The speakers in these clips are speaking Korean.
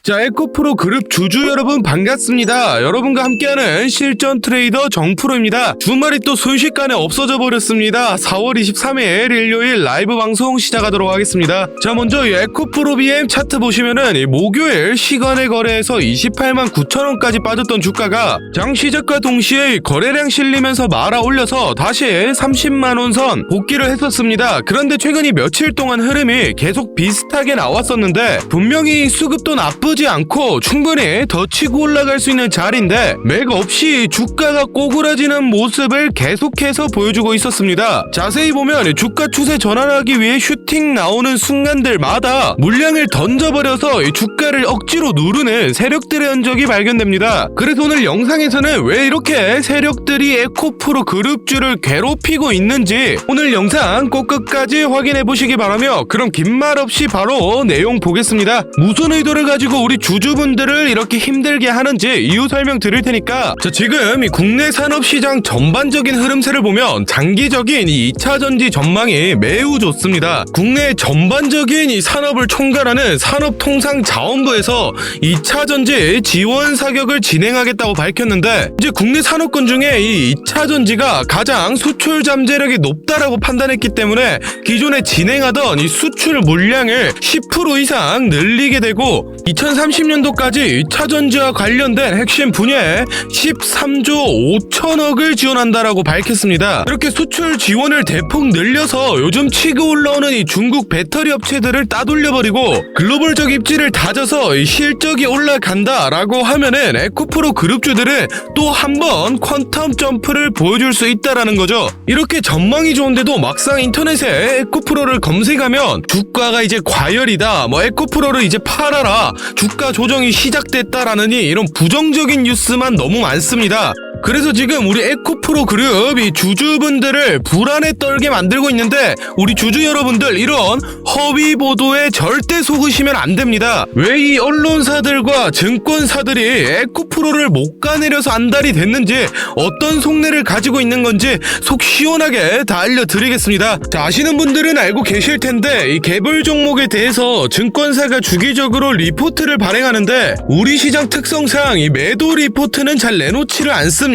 자, 에코프로 그룹 주주 여러분 반갑습니다. 여러분과 함께하는 실전 트레이더 정프로입니다. 주말이 또 순식간에 없어져 버렸습니다. 4월 23일 일요일 라이브 방송 시작하도록 하겠습니다. 자, 먼저 이 에코프로 BM 차트 보시면은 이 목요일 시간의 거래에서 28만 9천원까지 빠졌던 주가가 장 시작과 동시에 거래량 실리면서 말아 올려서 다시 30만원 선 복귀를 했었습니다. 그런데 최근 이 며칠 동안 흐름이 계속 비슷하게 나왔었는데 분명히 수급도 나쁘지 않고 충분히 더 치고 올라갈 수 있는 자리인데 맥 없이 주가가 꼬꾸라지는 모습을 계속해서 보여주고 있었습니다. 자세히 보면 주가 추세 전환하기 위해 슈팅 나오는 순간들마다 물량을 던져버려서 주가를 억지로 누르는 세력들의 흔적이 발견됩니다. 그래서 오늘 영상에서는 왜 이렇게 세력들이 에코프로 그룹주를 괴롭히고 있는지 오늘 영상 꼭 끝까지 확인해 보시기 바라며, 그럼 긴 말 없이 바로 내용 보겠습니다. 무슨 의도를 가지고 우리 주주분들을 이렇게 힘들게 하는지 이유 설명 드릴 테니까. 자, 지금 이 국내 산업시장 전반적인 흐름세를 보면 장기적인 이 2차전지 전망이 매우 좋습니다. 국내 전반적인 이 산업을 총괄하는 산업통상자원부에서 2차전지 지원 사격을 진행하겠다고 밝혔는데, 이제 국내 산업군 중에 이 2차전지가 가장 수출 잠재력이 높다라고 판단했기 때문에 기존에 진행하던 이 수출 물량을 10% 이상 늘리게 되고 2030년도까지 2차전지와 관련된 핵심 분야에 13조 5천억을 지원한다라고 밝혔습니다. 이렇게 수출 지원을 대폭 늘려서 요즘 치고 올라오는 이 중국 배터리 업체들을 따돌려버리고 글로벌적 입지를 다져서 이 실적이 올라간다라고 하면은 에코프로 그룹주들은 또 한 번 퀀텀 점프를 보여줄 수 있다라는 거죠. 이렇게 전망이 좋은데도 막상 인터넷에 에코프로를 검색하면 주가가 이제 과열이다, 뭐 에코프로를 이제 팔아라, 주가 조정이 시작됐다라느니 이런 부정적인 뉴스만 너무 많습니다. 그래서 지금 우리 에코프로 그룹 이 주주분들을 불안에 떨게 만들고 있는데, 우리 주주 여러분들 이런 허위 보도에 절대 속으시면 안 됩니다. 왜 이 언론사들과 증권사들이 에코프로를 못 가내려서 안달이 됐는지, 어떤 속내를 가지고 있는 건지 속 시원하게 다 알려드리겠습니다. 자, 아시는 분들은 알고 계실 텐데 이 개별 종목에 대해서 증권사가 주기적으로 리포트를 발행하는데 우리 시장 특성상 이 매도 리포트는 잘 내놓지를 않습니다.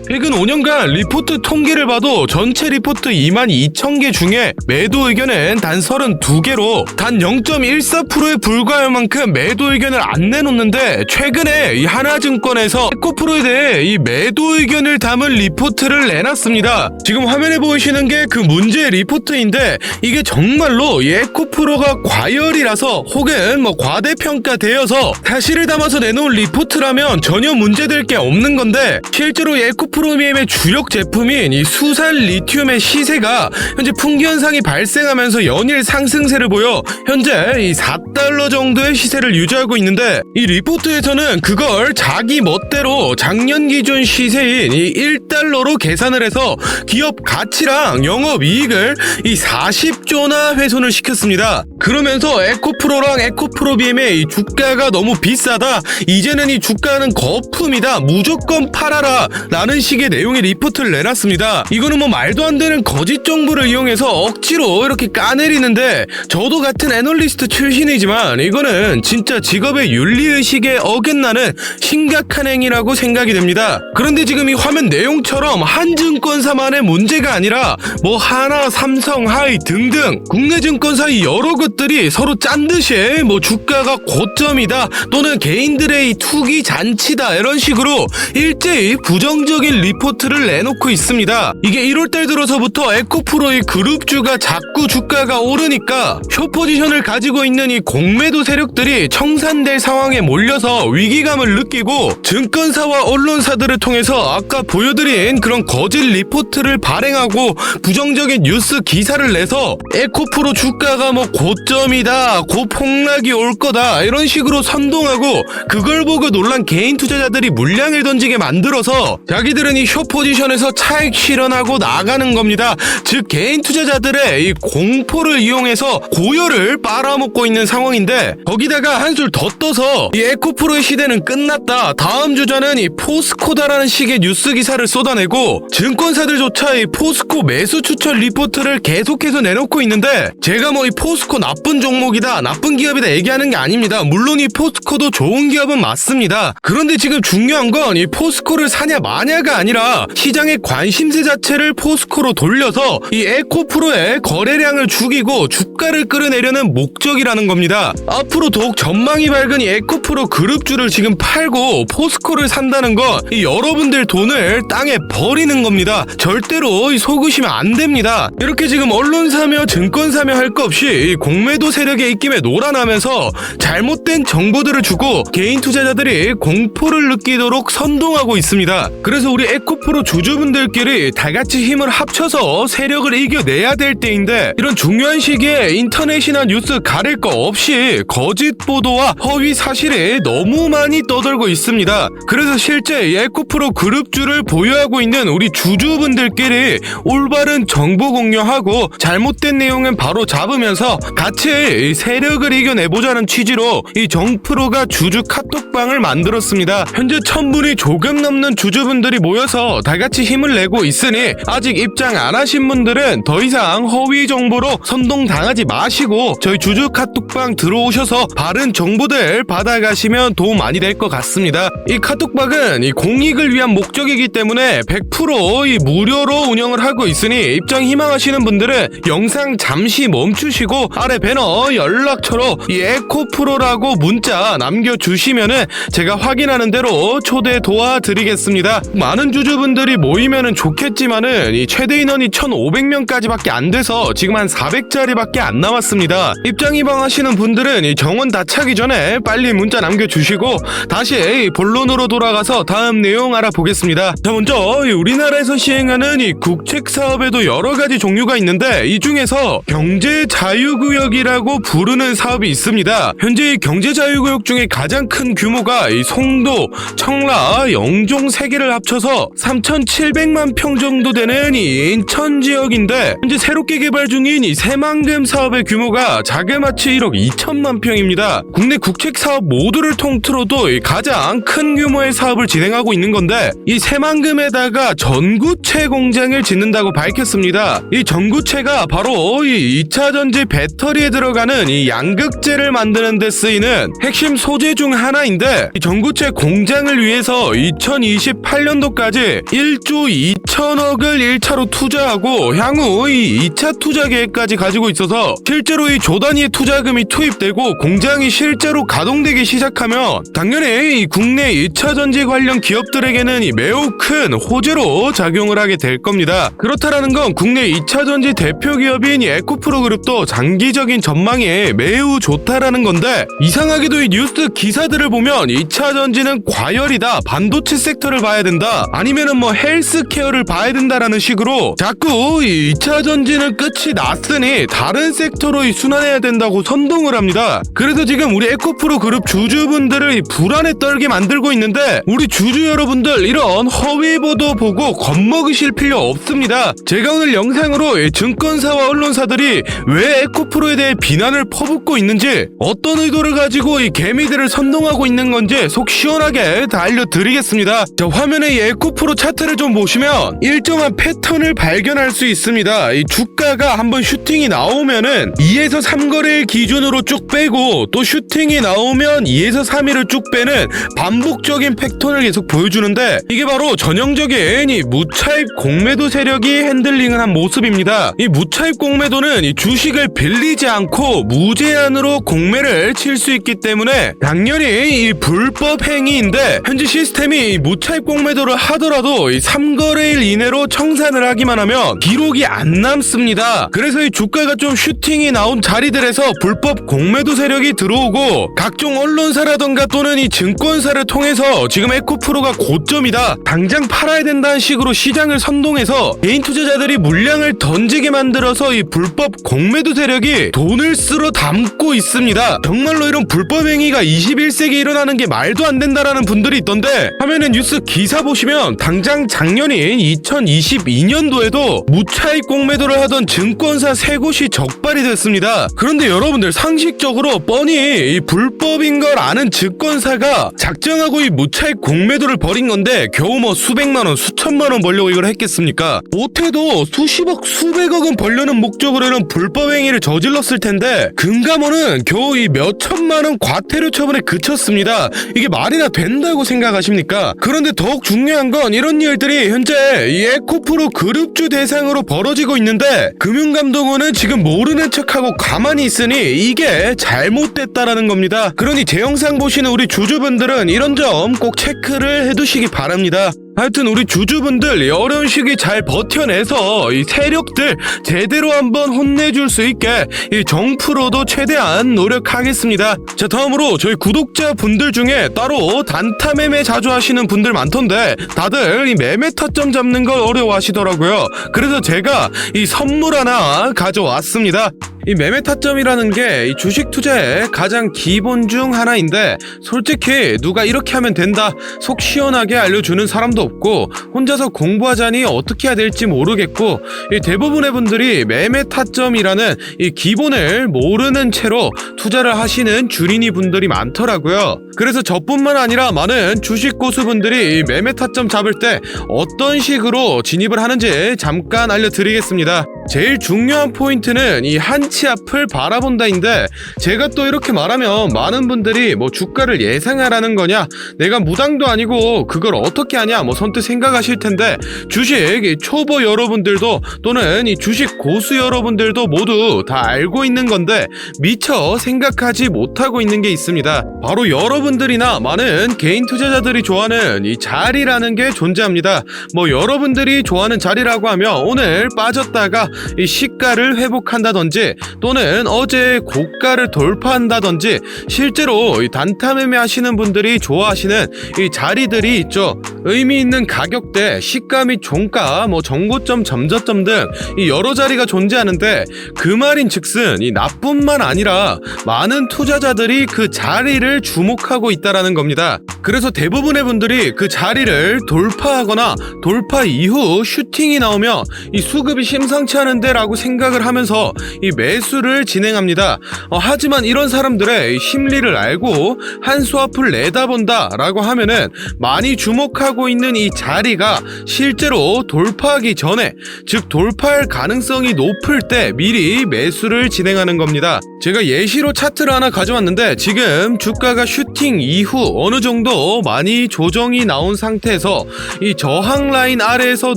최근 5년간 리포트 통계를 봐도 전체 리포트 22,000개 중에 매도 의견은 단 32개로 단 0.14%에 불과할 만큼 매도 의견을 안 내놓는데, 최근에 이 하나증권에서 에코프로에 대해 이 매도 의견을 담은 리포트를 내놨습니다. 지금 화면에 보이시는 게 그 문제의 리포트인데, 이게 정말로 이 에코프로가 과열이라서 혹은 뭐 과대평가되어서 사실을 담아서 내놓은 리포트라면 전혀 문제될 게 없는 건데, 실제로 에코프로미엠의 주력 제품인 이 수산 리튬의 시세가 현재 풍기현상이 발생하면서 연일 상승세를 보여 현재 이 4달러 정도의 시세를 유지하고 있는데, 이 리포트에서는 그걸 자기 멋대로 작년 기준 시세인 이 1달러로 계산을 해서 기업 가치랑 영업이익을 이 40조나 훼손을 시켰습니다. 그러면서 에코프로랑 에코프로비엠의 이 주가가 너무 비싸다, 이제는 이 주가는 거품이다, 무조건 팔아라 라는 식의 내용의 리포트를 내놨습니다. 이거는 뭐 말도 안 되는 거짓 정보를 이용해서 억지로 이렇게 까내리는데, 저도 같은 애널리스트 출신이지만 이거는 진짜 직업의 윤리의식에 어긋나는 심각한 행위라고 생각이 됩니다. 그런데 지금 이 화면 내용처럼 한 증권사만의 문제가 아니라 뭐 하나, 삼성, 하이 등등 국내 증권사의 여러 것들이 서로 짠듯이 뭐 주가가 고점이다 또는 개인들의 이 투기 잔치다 이런 식으로 일제히 부정적인 리포트를 내놓고 있습니다. 이게 1월달 들어서부터 에코프로의 그룹주가 자꾸 주가가 오르니까 숏포지션을 가지고 있는 이 공매도 세력들이 청산될 상황에 몰려서 위기감을 느끼고 증권사와 언론사들을 통해서 아까 보여드린 그런 거짓 리포트를 발행하고 부정적인 뉴스 기사를 내서 에코프로 주가가 뭐 고점이다, 고폭락이 올 거다 이런 식으로 선동하고, 그걸 보고 놀란 개인 투자자들이 물량을 던지게 만들어서 하면서 자기들은 이 숏 포지션에서 차익 실현하고 나가는 겁니다. 즉 개인 투자자들의 이 공포를 이용해서 고열을 빨아먹고 있는 상황인데, 거기다가 한술 더 떠서 이 에코프로의 시대는 끝났다, 다음 주자는 이 포스코다라는 식의 뉴스 기사를 쏟아내고 증권사들조차 이 포스코 매수 추천 리포트를 계속해서 내놓고 있는데, 제가 뭐 이 포스코 나쁜 종목이다, 나쁜 기업이다 얘기하는 게 아닙니다. 물론 이 포스코도 좋은 기업은 맞습니다. 그런데 지금 중요한 건 이 포스코를 사냐 마냐가 아니라 시장의 관심세 자체를 포스코로 돌려서 이 에코프로의 거래량을 죽이고 주가를 끌어내려는 목적이라는 겁니다. 앞으로 더욱 전망이 밝은 이 에코프로 그룹주를 지금 팔고 포스코를 산다는 건 이 여러분들 돈을 땅에 버리는 겁니다. 절대로 속으시면 안 됩니다. 이렇게 지금 언론사며 증권사며 할 거 없이 이 공매도 세력의 입김에 놀아나면서 잘못된 정보들을 주고 개인 투자자들이 공포를 느끼도록 선동하고 있습니다. 그래서 우리 에코프로 주주분들끼리 다같이 힘을 합쳐서 세력을 이겨내야 될 때인데, 이런 중요한 시기에 인터넷이나 뉴스 가릴 거 없이 거짓 보도와 허위 사실이 너무 많이 떠돌고 있습니다. 그래서 실제 이 에코프로 그룹주를 보유하고 있는 우리 주주분들끼리 올바른 정보 공유하고 잘못된 내용은 바로 잡으면서 같이 세력을 이겨내보자는 취지로 이 정프로가 주주 카톡방을 만들었습니다. 현재 1000분이 조금 넘는 주주분들이 모여서 다같이 힘을 내고 있으니 아직 입장 안 하신 분들은 더 이상 허위 정보로 선동당하지 마시고 저희 주주 카톡방 들어오셔서 바른 정보들 받아가시면 도움 많이 될 것 같습니다. 이 카톡방은 이 공익을 위한 목적이기 때문에 100% 이 무료로 운영을 하고 있으니 입장 희망하시는 분들은 영상 잠시 멈추시고 아래 배너 연락처로 이 에코프로라고 문자 남겨주시면은 제가 확인하는 대로 초대 도와드리겠습니다. 많은 주주분들이 모이면은 좋겠지만은 이 최대 인원이 1500명까지밖에 안 돼서 지금 한 400자리밖에 안 남았습니다. 입장 희망하시는 분들은 이 정원 다 차기 전에 빨리 문자 남겨주시고 다시 본론으로 돌아가서 다음 내용 알아보겠습니다. 자, 먼저 우리나라에서 시행하는 이 국책 사업에도 여러 가지 종류가 있는데, 이 중에서 경제자유구역이라고 부르는 사업이 있습니다. 현재 이 경제자유구역 중에 가장 큰 규모가 이 송도, 청라, 영종 3개를 합쳐서 3700만 평 정도 되는 이 인천 지역인데, 현재 새롭게 개발 중인 이 새만금 사업의 규모가 자그마치 1억 2천만 평입니다. 국내 국책 사업 모두를 통틀어도 이 가장 큰 규모의 사업을 진행하고 있는 건데, 이 새만금에다가 전구체 공장을 짓는다고 밝혔습니다. 이 전구체가 바로 이 2차전지 배터리에 들어가는 이 양극재를 만드는 데 쓰이는 핵심 소재 중 하나인데, 이 전구체 공장을 위해서 2028년도까지 1조 2천억을 1차로 투자하고 향후 이 2차 투자 계획까지 가지고 있어서 실제로 이 조 단위의 투자금이 투입되고 공장이 실제로 가동되기 시작하면 당연히 이 국내 2차 전지 관련 기업들에게는 이 매우 큰 호재로 작용을 하게 될 겁니다. 그렇다라는 건 국내 2차 전지 대표 기업인 이 에코프로 그룹도 장기적인 전망이 매우 좋다라는 건데, 이상하게도 이 뉴스 기사들을 보면 2차 전지는 과열이다, 반도체 섹터를 봐야 된다, 아니면은 뭐 헬스케어를 봐야 된다라는 식으로 자꾸 이 2차 전지는 끝이 났으니 다른 섹터로 순환해야 된다고 선동을 합니다. 그래서 지금 우리 에코프로 그룹 주주분들을 불안에 떨게 만들고 있는데, 우리 주주 여러분들 이런 허위 보도 보고 겁먹으실 필요 없습니다. 제가 오늘 영상으로 증권사와 언론사들이 왜 에코프로에 대해 비난을 퍼붓고 있는지, 어떤 의도를 가지고 이 개미들을 선동하고 있는 건지 속 시원하게 다 알려드리겠습니다. 자, 화면에 이 에코프로 차트를 좀 보시면 일정한 패턴을 발견할 수 있습니다. 이 주가가 한번 슈팅이 나오면은 2에서 3거래일 기준으로 쭉 빼고, 또 슈팅이 나오면 2에서 3일을 쭉 빼는 반복적인 패턴을 계속 보여주는데, 이게 바로 전형적인 이 무차입 공매도 세력이 핸들링을 한 모습입니다. 이 무차입 공매도는 이 주식을 빌리지 않고 무제한으로 공매를 칠 수 있기 때문에 당연히 이 불법 행위인데, 현재 시스템이 이 무차입 공매도를 하더라도 이 3거래일 이내로 청산을 하기만 하면 기록이 안 남습니다. 그래서 이 주가가 좀 슈팅이 나온 자리들에서 불법 공매도 세력이 들어오고, 각종 언론사라던가 또는 이 증권사를 통해서 지금 에코프로가 고점이다, 당장 팔아야 된다는 식으로 시장을 선동해서 개인 투자자들이 물량을 던지게 만들어서 이 불법 공매도 세력이 돈을 쓸어 담고 있습니다. 정말로 이런 불법 행위가 21세기에 일어나는 게 말도 안 된다라는 분들이 있던데, 화면에 뉴스 기사 보시면 당장 작년인 2022년도에도 무차익 공매도를 하던 증권사 3곳이 적발이 됐습니다. 그런데 여러분들 상식적으로 뻔히 이 불법인 걸 아는 증권사가 작정하고 이 무차익 공매도를 벌인 건데 겨우 뭐 수백만원, 수천만원 벌려고 이걸 했겠습니까? 못해도 수십억, 수백억은 벌려는 목적으로는 불법 행위를 저질렀을 텐데 금감원은 겨우 이 몇천만원 과태료 처분에 그쳤습니다. 이게 말이나 된다고 생각하십니까? 그런데 더욱 중요한 건 이런 일들이 현재 이 에코프로 그룹주 대상으로 벌어지고 있는데 금융감독원은 지금 모르는 척하고 가만히 있으니 이게 잘못됐다라는 겁니다. 그러니 제 영상 보시는 우리 주주분들은 이런 점 꼭 체크를 해두시기 바랍니다. 하여튼 우리 주주분들 이 어려운 시기 잘 버텨내서 이 세력들 제대로 한번 혼내줄 수 있게 이 정프로도 최대한 노력하겠습니다. 자, 다음으로 저희 구독자분들 중에 따로 단타 매매 자주 하시는 분들 많던데 다들 이 매매 타점 잡는 걸 어려워하시더라고요. 그래서 제가 이 선물 하나 가져왔습니다. 이 매매 타점이라는 게 이 주식 투자의 가장 기본 중 하나인데 솔직히 누가 이렇게 하면 된다 속 시원하게 알려주는 사람도 없고 혼자서 공부하자니 어떻게 해야 될지 모르겠고 이 대부분의 분들이 매매 타점이라는 이 기본을 모르는 채로 투자를 하시는 주린이 분들이 많더라고요. 그래서 저뿐만 아니라 많은 주식 고수분들이 이 매매 타점 잡을 때 어떤 식으로 진입을 하는지 잠깐 알려드리겠습니다. 제일 중요한 포인트는 이 한치 앞을 바라본다인데 제가 또 이렇게 말하면 많은 분들이 뭐 주가를 예상하라는 거냐 내가 무당도 아니고 그걸 어떻게 하냐 뭐 선뜻 생각하실 텐데 주식 초보 여러분들도 또는 이 주식 고수 여러분들도 모두 다 알고 있는 건데 미처 생각하지 못하고 있는 게 있습니다. 바로 여러분들이나 많은 개인 투자자들이 좋아하는 이 자리라는 게 존재합니다. 뭐 여러분들이 좋아하는 자리라고 하면 오늘 빠졌다가 이 시가를 회복한다든지 또는 어제 고가를 돌파한다든지 실제로 이 단타 매매 하시는 분들이 좋아하시는 이 자리들이 있죠. 의미 있는 가격대, 시가 및 종가, 뭐 정고점, 점저점 등 이 여러 자리가 존재하는데 그 말인 즉슨 이 나뿐만 아니라 많은 투자자들이 그 자리를 주목하고 있다라는 겁니다. 그래서 대부분의 분들이 그 자리를 돌파하거나 돌파 이후 슈팅이 나오면 이 수급이 심상치 않은데 라고 생각을 하면서 이 매수를 진행합니다. 하지만 이런 사람들의 심리를 알고 한 수 앞을 내다본다 라고 하면은 많이 주목하고 있는 이 자리가 실제로 돌파하기 전에 즉 돌파할 가능성이 높을 때 미리 매수를 진행하는 겁니다. 제가 예시로 차트를 하나 가져왔는데 지금 주가가 슈팅 이후 어느 정도 많이 조정이 나온 상태에서 이 저항 라인 아래에서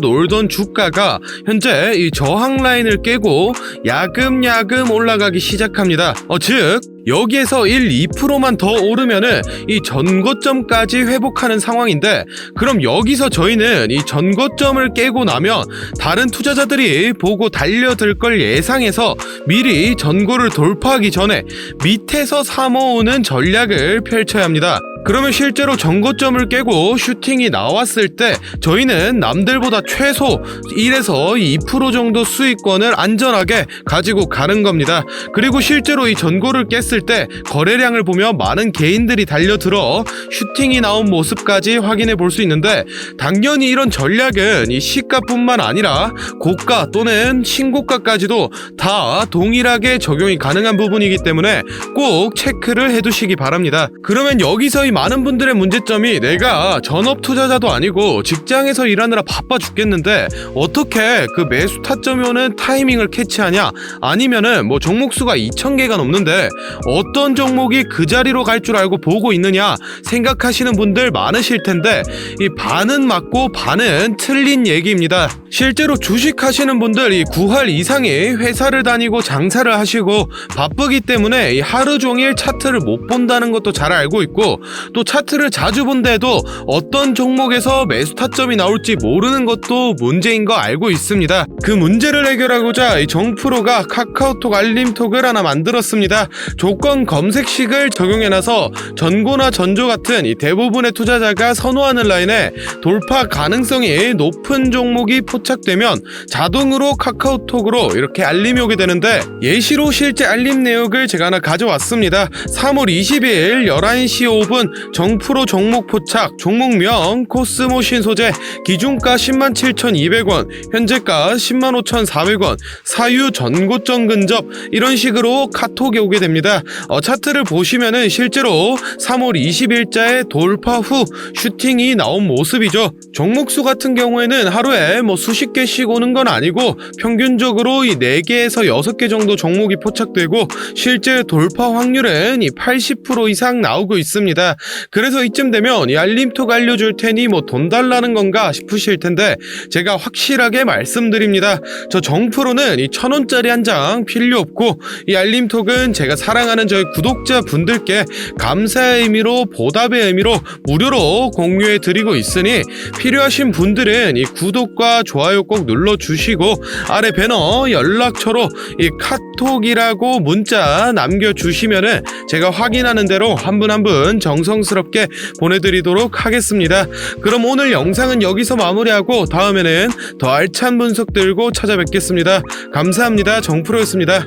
놀던 주가가 현재 이 저항 라인을 깨고 야금야금 올라가기 시작합니다. 즉 여기에서 1, 2%만 더 오르면은 이 전고점까지 회복하는 상황인데 그럼 여기서 저희는 이 전고점을 깨고 나면 다른 투자자들이 보고 달려들 걸 예상해서 미리 전고를 돌파하기 전에 밑에서 사모으는 전략을 펼쳐야 합니다. 그러면 실제로 전고점을 깨고 슈팅이 나왔을 때 저희는 남들보다 최소 1에서 2% 정도 수익권을 안전하게 가지고 가는 겁니다. 그리고 실제로 이 전고를 깼을 때 거래량을 보면 많은 개인들이 달려들어 슈팅이 나온 모습까지 확인해 볼 수 있는데 당연히 이런 전략은 이 시가뿐만 아니라 고가 또는 신고가까지도 다 동일하게 적용이 가능한 부분이기 때문에 꼭 체크를 해두시기 바랍니다. 그러면 여기서 이 많은 분들의 문제점이 내가 전업 투자자도 아니고 직장에서 일하느라 바빠 죽겠는데 어떻게 그 매수 타점이 오는 타이밍을 캐치하냐 아니면은 뭐 종목수가 2,000개가 넘는데 어떤 종목이 그 자리로 갈 줄 알고 보고 있느냐 생각하시는 분들 많으실 텐데 이 반은 맞고 반은 틀린 얘기입니다. 실제로 주식 하시는 분들 이 9할 이상이 회사를 다니고 장사를 하시고 바쁘기 때문에 이 하루 종일 차트를 못 본다는 것도 잘 알고 있고 또 차트를 자주 본데도 어떤 종목에서 매수 타점이 나올지 모르는 것도 문제인 거 알고 있습니다. 그 문제를 해결하고자 이 정프로가 카카오톡 알림톡을 하나 만들었습니다. 조건 검색식을 적용해놔서 전고나 전조 같은 이 대부분의 투자자가 선호하는 라인에 돌파 가능성이 높은 종목이 포착되면 자동으로 카카오톡으로 이렇게 알림이 오게 되는데 예시로 실제 알림 내역을 제가 하나 가져왔습니다. 3월 20일 11시 5분 정프로 종목 포착, 종목명 코스모 신소재, 기준가 107,200원, 현재가 105,400원, 사유 전고점 근접, 이런 식으로 카톡이 오게 됩니다. 차트를 보시면은 실제로 3월 20일자에 돌파 후 슈팅이 나온 모습이죠. 종목수 같은 경우에는 하루에 수십 개씩 오는 건 아니고 평균적으로 이 4개에서 6개 정도 종목이 포착되고 실제 돌파 확률은 80% 이상 나오고 있습니다. 그래서 이쯤 되면 이 알림톡 알려줄 테니 돈 달라는 건가 싶으실 텐데 제가 확실하게 말씀드립니다. 저 정프로는 이 1,000원짜리 한 장 필요 없고 이 알림톡은 제가 사랑하는 저희 구독자분들께 감사의 의미로 보답의 의미로 무료로 공유해 드리고 있으니 필요하신 분들은 이 구독과 좋아요 꼭 눌러주시고 아래 배너 연락처로 이 카톡이라고 문자 남겨주시면은 제가 확인하는 대로 한 분 한 분 정성스럽게 보내드리도록 하겠습니다. 그럼 오늘 영상은 여기서 마무리하고 다음에는 더 알찬 분석 들고 찾아뵙겠습니다. 감사합니다. 정프로였습니다.